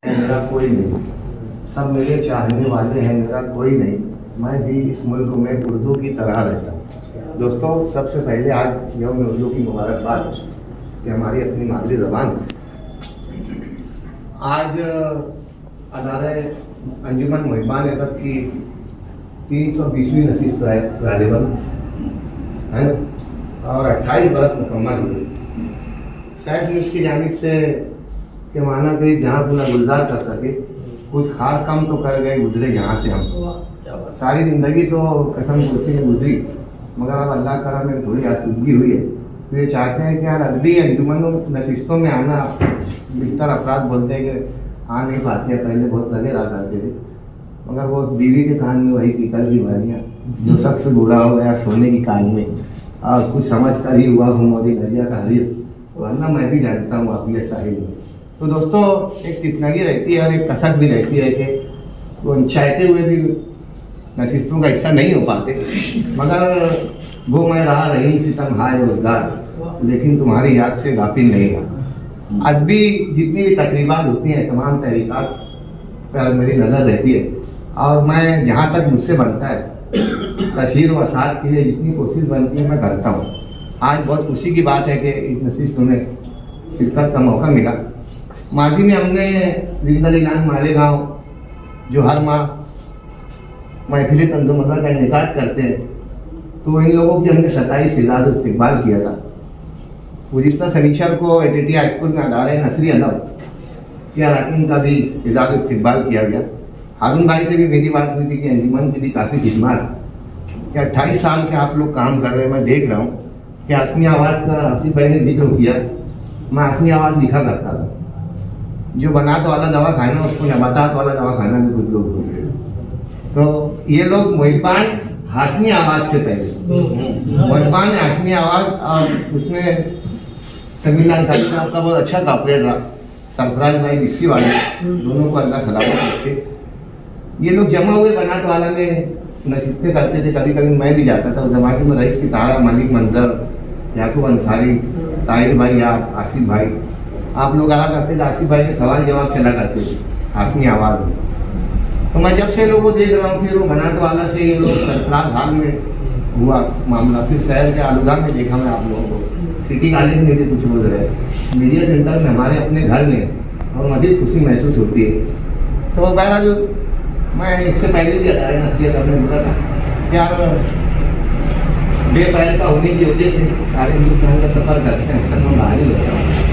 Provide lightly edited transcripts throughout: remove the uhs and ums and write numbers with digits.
मेरा कोई नहीं, सब मेरे चाहने वाले हैं, मेरा कोई नहीं, मैं भी इस मुल्क में उर्दू की तरह रहता हूँ। दोस्तों, सबसे पहले आज यौम उर्दू की मुबारकबाद कि हमारी अपनी मादरी ज़बान है। आज अदारे अंजुमन मुहिब्बान अदब की 320वीं नशिस्त है गालिबन, है और 28 बरस मुकम्मल हुए। शायद न्यूज़ की जानिब से कि माना कि जहाँ गुना गुलजार कर सके, कुछ खार कम तो कर गए, गुजरे यहाँ से हम। सारी ज़िंदगी तो कसम कुर्सी में गुजरी, मगर अब अल्लाह करा में थोड़ी आसूदगी हुई है। तो ये चाहते हैं कि यार अगली अंजुमनों नशिस्तों में आना, बिस्तर अफराद बोलते हैं कि आ नहीं पाते, पहले बहुत लगे रहा करते थे, मगर वो बीवी के कान में वही पीतल की बालियाँ, जो शख्स बूढ़ा हो गया सोने की कान में, और कुछ समझ कर ही हुआ घुमोदी दरिया का हरीर, वरना मैं भी जानता हूँ आप ये साहिल में। तो दोस्तों, एक तिस्नगी रहती है और एक कसक भी रहती है कि वो चाहते हुए भी नशिस्तों का हिस्सा नहीं हो पाते, मगर वो मैं रहा रही सितम हाय रोजगार, लेकिन तुम्हारी याद से गाफिल नहीं रहा। आज भी जितनी भी तकरीबात होती हैं, तमाम तहरीकात पर मेरी नज़र रहती है, और मैं जहाँ तक मुझसे बनता है तशहीर व वसात के लिए जितनी कोशिश बनती है मैं करता हूँ। आज बहुत खुशी की बात है कि इस नशिस्त में शिरकत का मौका मिला। माजी में हमने जिंदलीलान मालेगांव जो हर माह महफिल तंजुमगर का इनेकाद करते हैं, तो इन लोगों की हमने 27 इज़ाद इस्तकबाल किया था। गुज़िश्ता शनिचर को एटीटी हाई स्कूल में अदारे नसरी अदब के अरकान का भी इज़ाद इस्तकबाल किया गया। हारून भाई से भी मेरी बात हुई थी कि अंजुमन की भी काफ़ी खिदमत कि 28 साल से आप लोग काम कर रहे हैं। मैं देख रहा हूँ कि आसमी आवाज़ का आसिफ भाई ने जिक्र किया, मैं आसमी आवाज़ लिखा करता था। जो बनात वाला दवा खाना उसको नबातात वाला दवा खाना भी कुछ लोग बोल रहे। तो ये लोग मुहिब्बान हाशमी आवाज़ से पहले मुहिब्बान हाशमी आवाज़, और उसमें समीलान खाली साहब का बहुत अच्छा कॉपरेट रहा, सरफराज भाई विस्सी वाले, दोनों को अल्लाह सलामत रखे। ये लोग जमा हुए बनात वाला में नशिस्तें करते थे, कभी कभी मैं भी जाता था। उस जमाने में रईस सितारा, मलिक मंजर, याकूब अंसारी, ताहिर भाई, आप आसिफ भाई, आप लोग आया करते थे। आसिफ भाई के सवाल जवाब चला करते थे हाशमी आवाज़ में। तो मैं जब से लोगों को देख रहा हूँ, फिर वो बनात वाला से ये लोग सरफराज हाल में हुआ मामला, फिर शहर के आलूदा में देखा मैं आप लोगों को, सिटी कॉलेज में भी कुछ बोल रहे, मीडिया सेंटर में, हमारे अपने घर में, और मज़ीद खुशी महसूस होती है। तो बहरहाल मैं इससे पहले भी अदारे नसीहत हमने बोला था कि यार बेपहल का होने की वजह से सारे हिंदुस्तान का सफ़र करते हैं, अक्सर मैं बाहर ही रहता हूँ।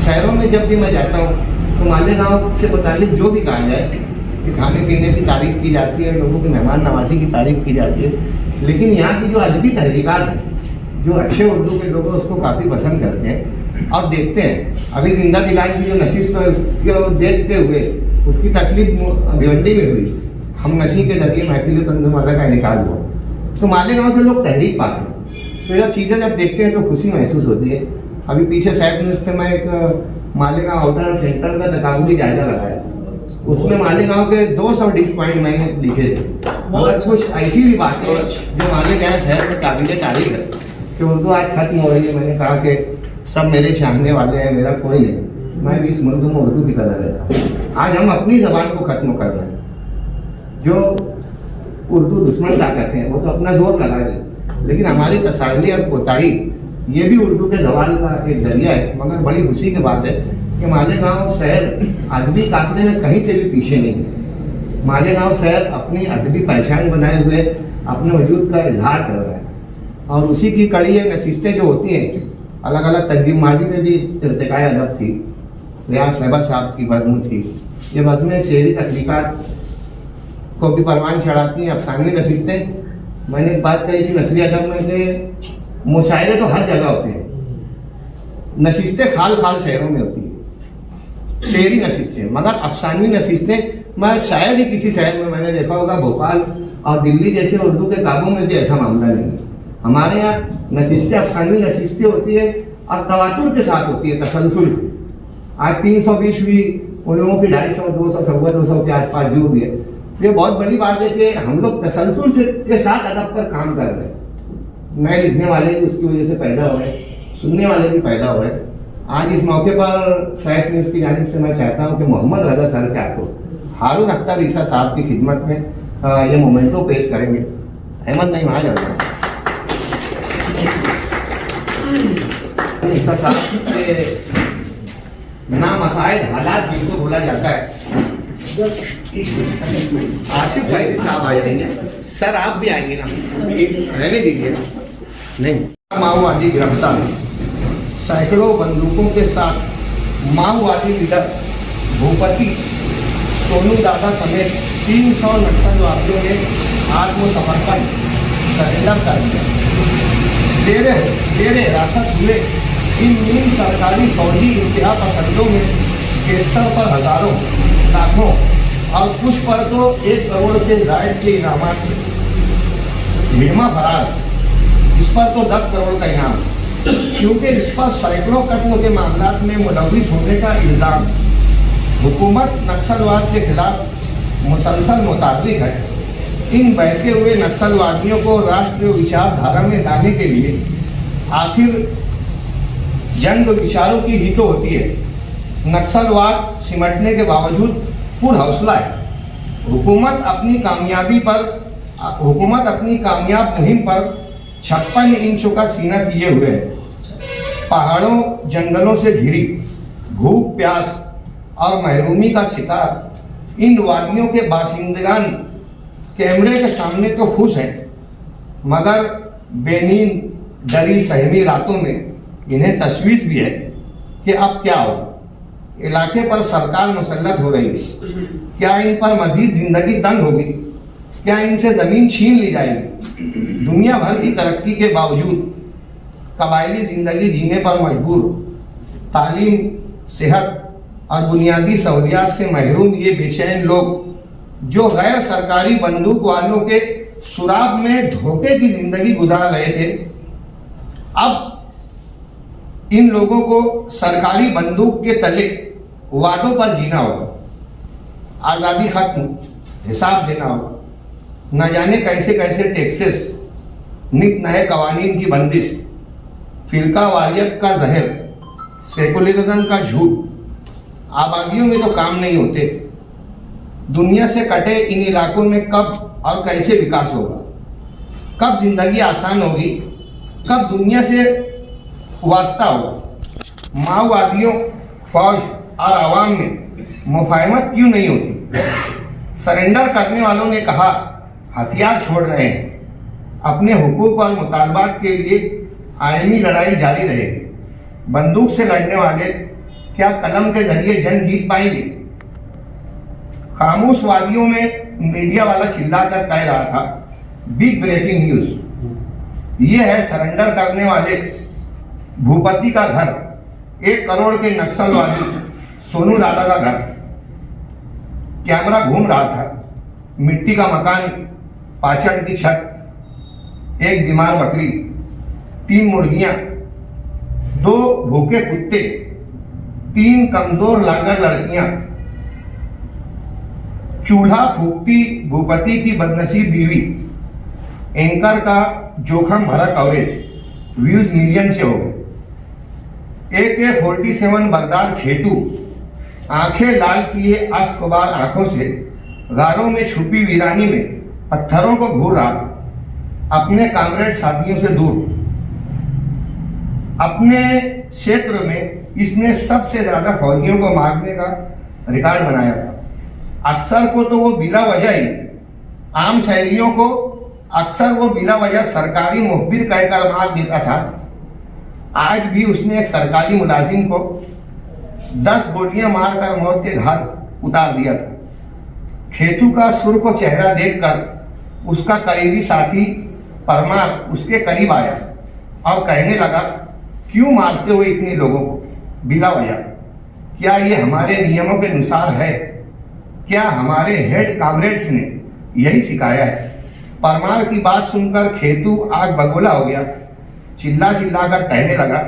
शहरों में जब भी मैं जाता हूँ तो मालेगांव से मुतालिक जो भी कहा जाए कि खाने पीने की तारीफ़ की जाती है, लोगों की मेहमान नवाजी की तारीफ़ की जाती है, लेकिन यहाँ की जो अदबी तहरीकात है, जो अच्छे उर्दू के लोग उसको काफ़ी पसंद करते हैं और देखते हैं। अभी जिंदा दिलान की जो नशिस्त है उसको देखते हुए उसकी तकलीफ भिवंडी में हुई, हम नशी के जरिए महफिल तंजुमगर का इनेकाद हुआ, तो मालेगांव से लोग तहरीक पाते हैं। तो ये चीज़ें जब देखते हैं तो खुशी महसूस होती है। अभी पीछे साइड में से मैं एक मालेगांव आउटर सेंटर का तकाबुली जायजा लगाया, उसमें मालेगांव के 200 डिस पॉइंट मैंने लिखे थे, मगर कुछ ऐसी भी बातें जो मालेगांव शहर में काबिल तारीफ है कि उर्दू आज खत्म हो रही है। मैंने कहा कि सब मेरे चाहने वाले हैं, मेरा कोई नहीं, मैं भी इस मुल्क में उर्दू की तरह रहता हूँ। आज हम अपनी ज़बान को ख़त्म कर रहे हैं। जो उर्दू दुश्मन ताकत है वो तो अपना जोर लगा रहे, लेकिन हमारी तसाली और कोताही ये भी उर्दू के जवाल का एक जरिया है। मगर बड़ी खुशी की बात है कि मालेगांव शहर अदबी काफिले में कहीं से भी पीछे नहीं है। मालेगांव शहर अपनी अदबी पहचान बनाए हुए अपने वजूद का इजहार कर रहा है, और उसी की कड़ी है नशिस्तें जो होती हैं अलग अलग तकरीब। माजी में भी इर्तिकाए अदब थी, रियाज साहबा साहब की बज़्म थी, ये बज़्में शहरी तकरीकात को भी परवान चढ़ाती हैं, अफसानी नशिस्तें। मैंने एक बात कही थी नसरी अदब में कि मुशायरे तो हर जगह होते हैं, नशिस्तें खाल खाल शहरों में होती है, शहरी नशिस्तें, मगर अफसानी नशिस्तें मैं शायद ही किसी शहर में मैंने देखा होगा। भोपाल और दिल्ली जैसे उर्दू के काबों में भी ऐसा मामला नहीं है। हमारे यहाँ नशिस्तें अफसानी नशिस्तें होती है और तवातुर के साथ होती है, तसलसल से। आज 320 भी उन लोगों की 250, 200, 200 के आसपास जो भी है। ये बहुत बड़ी बात है कि हम लोग तसलसल के साथ अदब पर काम कर रहे हैं। नए लिखने वाले भी उसकी वजह से पैदा हो रहे हैं, सुनने वाले भी पैदा हो रहे हैं। आज इस मौके पर सैफ न्यूज़ की जानिब से मैं चाहता हूं कि मोहम्मद रजा सर के हाथों हारून अख्तर ईसा साहब की खिदमत में ये मोमेंटो पेश करेंगे। अहमद नहीं वहाँ जाता ईसा साहब के नामसाइल हालात जिनको बोला जाता है। आसिफ फैजी साहब आ जाएंगे। सर आप भी आएंगे ना, रहने दीजिए नहीं। माओवादी गिरफ्तार, सैकड़ों बंदूकों के साथ माओवादी लीडर भूपति सोनू दादा समेत 300 नक्सलवादियों ने आत्मसमर्पण सरेंडर कर दिया। तेरे हिरासत हुए इन सरकारी फौजी इंतहा पसंदों में के स्तर पर हजारों लाखों और कुछ पर तो 1 करोड़ से जायद के इनामात। मिर्मा फरार, इस पर तो 10 करोड़ का इनाम, क्योंकि इस पर सैकड़ों कत्ल के मामलात में मुलविस होने का इल्जाम। हुकूमत नक्सलवाद के खिलाफ मुसलसल मुताबिक है। इन बहते हुए नक्सलवादियों को राष्ट्रीय विचारधारा में लाने के लिए आखिर जंग विचारों की ही तो होती है। नक्सलवाद सिमटने के बावजूद पूर्ण हौसला है। हुकूमत अपनी कामयाब मुहिम पर 56 इंचों का सीना किए हुए है। पहाड़ों जंगलों से घिरी, भूख प्यास और महरूमी का शिकार इन वादियों के बासिंदगान कैमरे के सामने तो खुश हैं, मगर बेनींद डरी सहमी रातों में इन्हें तशवीश भी है कि अब क्या होगा। इलाके पर सरकार मुसल्लत हो रही है। क्या इन पर मजीद जिंदगी तंग होगी? क्या इनसे जमीन छीन ली जाएगी? दुनिया भर की तरक्की के बावजूद कबायली जिंदगी जीने पर मजबूर, तालीम, सेहत और बुनियादी सहूलियात से महरूम ये बेचैन लोग जो गैर सरकारी बंदूक वालों के सुराग में धोखे की जिंदगी गुजार रहे थे, अब इन लोगों को सरकारी बंदूक के तले वादों पर जीना होगा। आज़ादी खत्म, हिसाब देना होगा। न जाने कैसे कैसे टैक्सेस, नित नए कवानीन की बंदिश, फिरका वारियत का जहर, सेकुलरिज्म का झूठ। आबादियों में तो काम नहीं होते। दुनिया से कटे इन इलाकों में कब और कैसे विकास होगा? कब जिंदगी आसान होगी? कब दुनिया से वास्ता होगा? माओवादियों, फौज और आवाम में मुफाहमत क्यों नहीं होती? सरेंडर करने वालों ने कहा हथियार छोड़ रहे हैं। अपने हुकूक और मुतालबात के लिए आयनी लड़ाई जारी रहेगी। बंदूक से लड़ने वाले क्या कलम के जरिए जंग जीत पाएंगे? खामोश वादियों में मीडिया वाला चिल्लाकर कह रहा था, बिग ब्रेकिंग न्यूज, ये है सरेंडर करने वाले भूपति का घर, 1 करोड़ के नक्सलवादी सोनू दादा का घर। कैमरा घूम रहा था। मिट्टी का मकान, पाचड़ की छत, 1 बीमार बकरी, 3 मुर्गियां, 2 भूखे कुत्ते, 3 कमजोर लागर लड़कियां, चूल्हा फूकती भूपति की बदनसीब बीवी, एंकर का जोखम भरा कवरेज, व्यूज मिलियन से हो गए। AK-47 बगदार खेतू आंखें लाल किए अश्कबार आंखों से गारों में छुपी वीरानी में पत्थरों को घूर रहा था, अपने कामरेड साथियों से दूर। अपने क्षेत्र में इसने सबसे ज्यादा फौजियों को मारने का रिकॉर्ड बनाया था। अक्सर को तो वो बिला वजह ही आम शहरियों को अक्सर वो बिला वजह सरकारी मुखबिर कहकर मार देता था। आज भी उसने एक सरकारी मुलाजिम को 10 गोलियां मारकर मौत के घाट उतार दिया था। खेतू का सुर को चेहरा देखकर उसका करीबी साथी परमार उसके करीब आया और कहने लगा, क्यों मारते हो इतने लोगों को बिला वजह? क्या ये हमारे नियमों के अनुसार है? क्या हमारे हेड कामरेड्स ने यही सिखाया है? परमार की बात सुनकर खेतू आग बगोला हो गया। चिल्ला चिल्लाकर कहने लगा,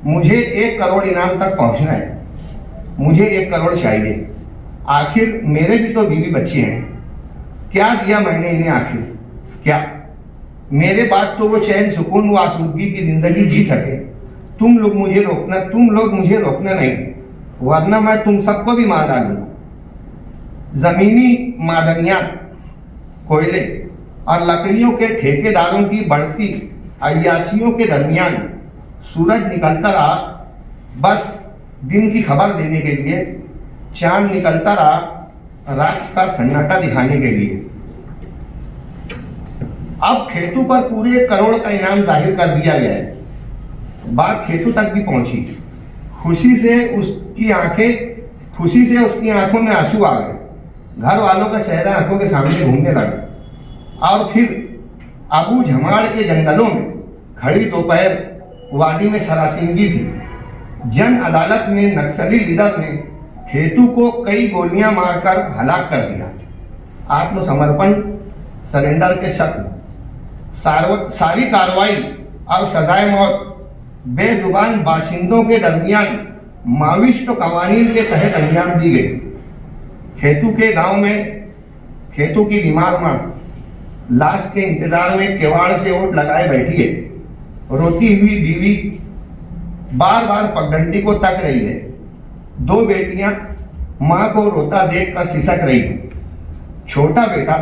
मुझे 1 करोड़ इनाम तक पहुंचना है, मुझे 1 करोड़ चाहिए। आखिर मेरे भी तो बीवी बच्चे हैं, क्या दिया मैंने इन्हें? आखिर क्या मेरे बाद तो वो चैन सुकून व आसूदगी की जिंदगी जी सके, तुम लोग मुझे रोकना नहीं, वरना मैं तुम सबको भी मार डालूंगा। जमीनी मादनियात, कोयले और लकड़ियों के ठेकेदारों की बढ़ती अय्यासियों के दरमियान सूरज निकलता रहा, बस दिन की खबर देने के लिए। चांद निकलता रहा रात का सन्नाटा दिखाने के लिए। अब खेतू पर पूरे 1 करोड़ का इनाम जाहिर कर दिया गया है। बात खेतू तक भी पहुंची। खुशी से उसकी आंखों में आंसू आ गए। घर वालों का चेहरा आंखों के सामने घूमने लगा। और फिर अबू झमाड़ के जंगलों में खड़ी दोपहर वादी में सरासिंगी थी। जन अदालत में नक्सली लीडर ने खेतू को कई गोलियां मारकर हलाक कर दिया। आत्मसमर्पण, सरेंडर के शब्द, सारी कार्रवाई और सजाए मौत बेजुबान बाशिंदों के दरमियान माविष्ट कवानीन के तहत अंजाम दी गई। खेतू के गांव में खेतू की बीमार मां लाश के इंतजार में किवाड़ से ओट लगाए बैठी है। रोती हुई बीवी बार बार पगडंडी को तक रही है। 2 बेटियां मां को रोता देखकर सिसक रही है। छोटा बेटा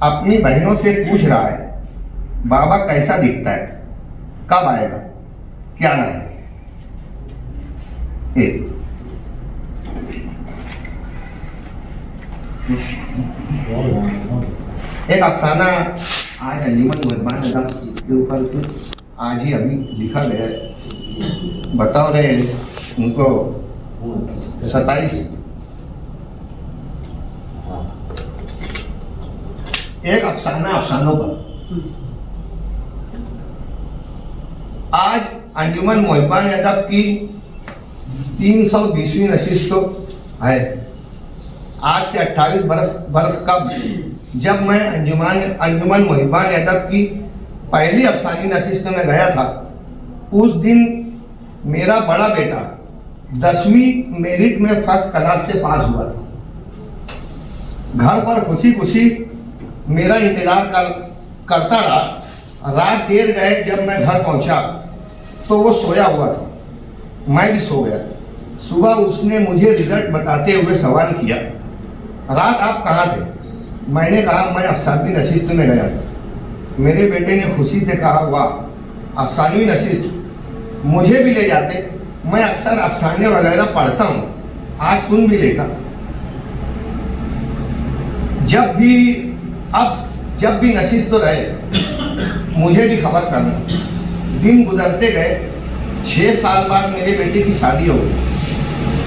अपनी बहनों से पूछ रहा है, बाबा कैसा दिखता है, कब आएगा, क्या लाएगा। एक अफसाना आज अंजुमन मुहब्बान अदब के ऊपर से आज ही अभी लिखा गया है। बताओ रहे उनको 27 एक अफसाना अफसानों पर। आज अंजुमन मुहब्बान अदब की 320वीं नशिस्त है। आज से 28 बरस कब, जब मैं अंजुमन मुहब्बान अदब की पहली अफसानी नशिस्त में गया था, उस दिन मेरा बड़ा बेटा 10वीं मेरिट में फर्स्ट क्लास से पास हुआ था। घर पर खुशी खुशी मेरा इंतजार करता रहा। रात देर गए, जब मैं घर पहुंचा तो वो सोया हुआ था, मैं भी सो गया। सुबह उसने मुझे रिजल्ट बताते हुए सवाल किया, रात आप कहाँ थे? मैंने कहा, मैं अफसानी नशिस्त में गया था। मेरे बेटे ने खुशी से कहा, वाह, अफसानी नशिस्त, मुझे भी ले जाते, मैं अक्सर अफसाने वगैरह पढ़ता हूँ, आज सुन भी लेता। जब भी नशिस्त तो रहे, मुझे भी खबर करना। दिन गुजरते गए। 6 साल बाद मेरे बेटे की शादी हो गई।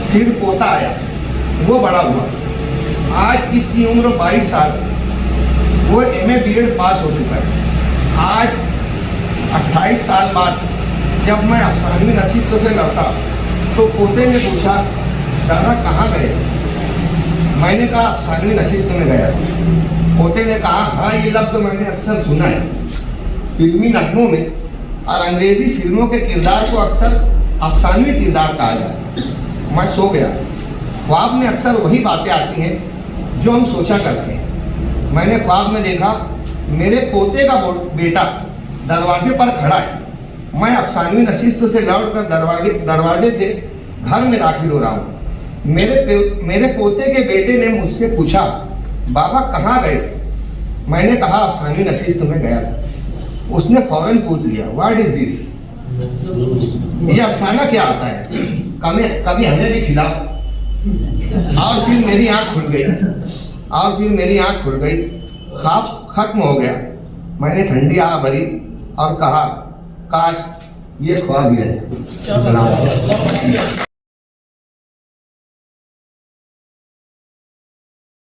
फिर पोता आया, वो बड़ा हुआ। आज इसकी उम्र 22 साल, वो MA BEd पास हो चुका है। आज 28 साल बाद जब मैं अफसानी नशिस्त से लौटा तो पोते ने पूछा, दादा कहाँ गए? मैंने कहा, अफसानी नशिस्त में गया। पोते ने कहा, हाँ, ये लफ्ज़ मैंने अक्सर सुना है। फिल्मी नगमों में और अंग्रेजी फिल्मों के किरदार को अक्सर अफसानवी किरदार कहा जाता है। मैं सो गया। ख्वाब में अक्सर वही बातें आती हैं जो हम सोचा करते हैं। मैंने ख्वाब में देखा, मेरे पोते का बेटा दरवाजे पर खड़ा है। मैं अफसानवी नशिस्त से लौटकर दरवाजे से घर में दाखिल हो रहा हूँ। मेरे पोते के बेटे ने मुझसे पूछा, बाबा कहाँ गए थे? मैंने कहा, अफसानी नशिस्त में गया था। उसने फौरन पूछ लिया, व्हाट इज दिस? ये अफसाना क्या आता है? कभी हमें भी खिलाओ। और फिर मेरी आंख खुल गई। ख्वाब खत्म हो गया। मैंने ठंडी आह भरी और कहा, काश ये ख्वाब ही है।